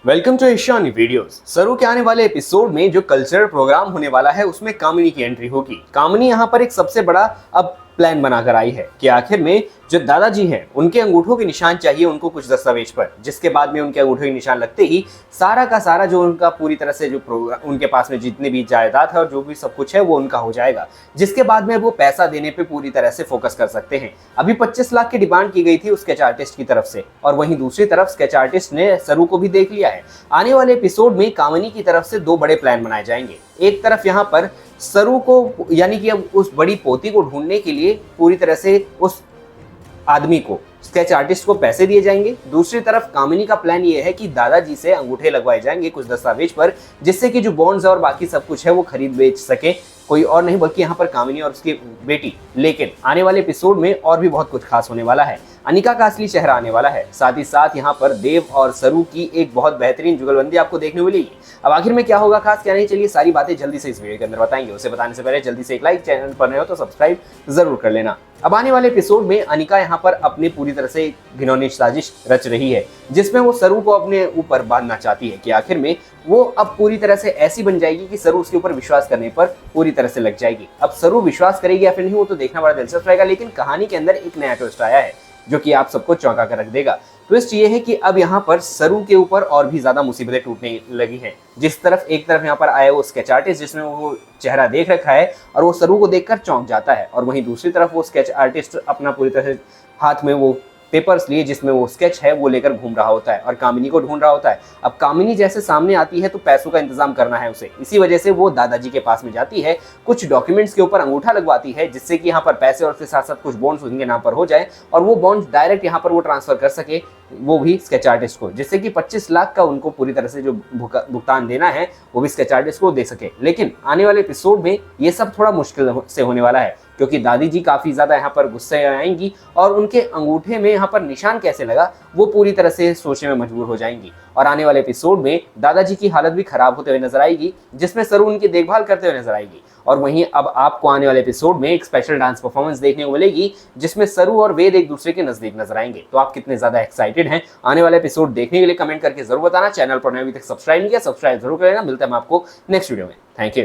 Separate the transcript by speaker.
Speaker 1: Welcome to एशियानी videos. सरू के आने वाले एपिसोड में जो कल्चरल प्रोग्राम होने वाला है उसमें कामिनी की एंट्री होगी। कामिनी यहाँ पर एक सबसे बड़ा अब प्लान बनाकर आई है कि आखिर में जो दादाजी हैं उनके अंगूठों के निशान चाहिए उनको कुछ दस्तावेज पर, जिसके बाद में उनके अंगूठों के निशान लगते ही सारा का सारा जो उनका पूरी तरह से जो प्रोग्राम उनके पास में जितने भी जायदाद है और जो भी सब कुछ है वो उनका हो जाएगा, जिसके बाद में वो पैसा देने पे पूरी तरह से फोकस कर सकते हैं। अभी 25 लाख की डिमांड की गई थी उस स्केच आर्टिस्ट की तरफ से, और वहीं दूसरी तरफ स्केच आर्टिस्ट ने सरू को भी देख लिया है। आने वाले एपिसोड में कामिनी की तरफ से दो बड़े प्लान बनाए जाएंगे। एक तरफ यहाँ पर सरू को यानी कि अब उस बड़ी पोती को ढूंढने के लिए पूरी तरह से उस आदमी को, स्केच आर्टिस्ट को पैसे दिए जाएंगे। दूसरी तरफ कामिनी का प्लान ये है कि दादाजी से अंगूठे लगवाए जाएंगे कुछ दस्तावेज पर, जिससे कि जो बॉन्ड्स और बाकी सब कुछ है वो खरीद बेच सके, कोई और नहीं बल्कि यहाँ पर कामिनी और उसकी बेटी। लेकिन आने वाले एपिसोड में और भी बहुत कुछ खास होने वाला है। अनिका का असली चेहरा आने वाला है, साथ ही साथ यहाँ पर देव और सरू की एक बहुत बेहतरीन जुगलबंदी आपको देखने को मिलेगी। अब आखिर में क्या होगा खास क्या नहीं, चलिए सारी बातें जल्दी से इस वीडियो के अंदर बताएंगे। उसे बताने से पहले जल्दी से एक लाइक, चैनल पर नए हो तो सब्सक्राइब जरूर कर लेना। अब आने वाले एपिसोड में अनिका यहाँ पर अपनी पूरी तरह से घिनौनी साजिश रच रही है, जिसमें वो सरू को अपने ऊपर बांधना चाहती है कि आखिर में वो अब पूरी तरह से ऐसी बन जाएगी कि सरू उसके ऊपर विश्वास करने पर पूरी तरह से लग जाएगी। अब सरू विश्वास करेगी या फिर नहीं वो तो देखना बड़ा दिलचस्प रहेगा, लेकिन कहानी के अंदर एक नया ट्विस्ट आया है जो कि आप सबको चौंका कर रख देगा। ट्विस्ट ये है कि अब यहाँ पर सरू के ऊपर और भी ज्यादा मुसीबतें टूटने लगी हैं। जिस तरफ एक तरफ यहाँ पर आया वो स्केच आर्टिस्ट जिसने वो चेहरा देख रखा है और वो सरू को देखकर चौंक जाता है, और वहीं दूसरी तरफ वो स्केच आर्टिस्ट अपना पूरी तरह से हाथ में वो पेपर्स लिए जिसमें वो स्केच है वो लेकर घूम रहा होता है और कामिनी को ढूंढ रहा होता है। अब कामिनी जैसे सामने आती है तो पैसों का इंतजाम करना है उसे, इसी वजह से वो दादाजी के पास में जाती है, कुछ डॉक्यूमेंट्स के ऊपर अंगूठा लगवाती है जिससे कि यहाँ पर पैसे और उसके साथ साथ कुछ बॉन्ड्स उनके नाम पर हो जाए और वो बॉन्ड्स डायरेक्ट यहाँ पर वो ट्रांसफर कर सके, वो भी स्केच आर्टिस्ट को, जिससे कि 25 लाख का उनको पूरी तरह से जो भुगतान देना है वो भी स्केच आर्टिस्ट को दे सके। लेकिन आने वाले एपिसोड में ये सब थोड़ा मुश्किल से होने वाला है, क्योंकि दादी जी काफी ज्यादा यहाँ पर गुस्से आएंगी और उनके अंगूठे में यहाँ पर निशान कैसे लगा वो पूरी तरह से सोचने में मजबूर हो जाएंगी। और आने वाले एपिसोड में दादाजी की हालत भी खराब होते हुए नजर आएगी, जिसमें सरू उनकी देखभाल करते हुए नजर आएगी। और वहीं अब आपको आने वाले एपिसोड में एक स्पेशल डांस परफॉर्मेंस देखने को मिलेगी जिसमें सरू और वेद एक दूसरे के नजदीक नजर आएंगे। तो आप कितने ज्यादा एक्साइटेड हैं आने वाले एपिसोड देखने के लिए कमेंट करके जरूर बताना। चैनल पर अभी तक सब्सक्राइब नहीं किया, सब्सक्राइब जरूर कर लेना। मिलता है हम आपको नेक्स्ट वीडियो में। Thank you.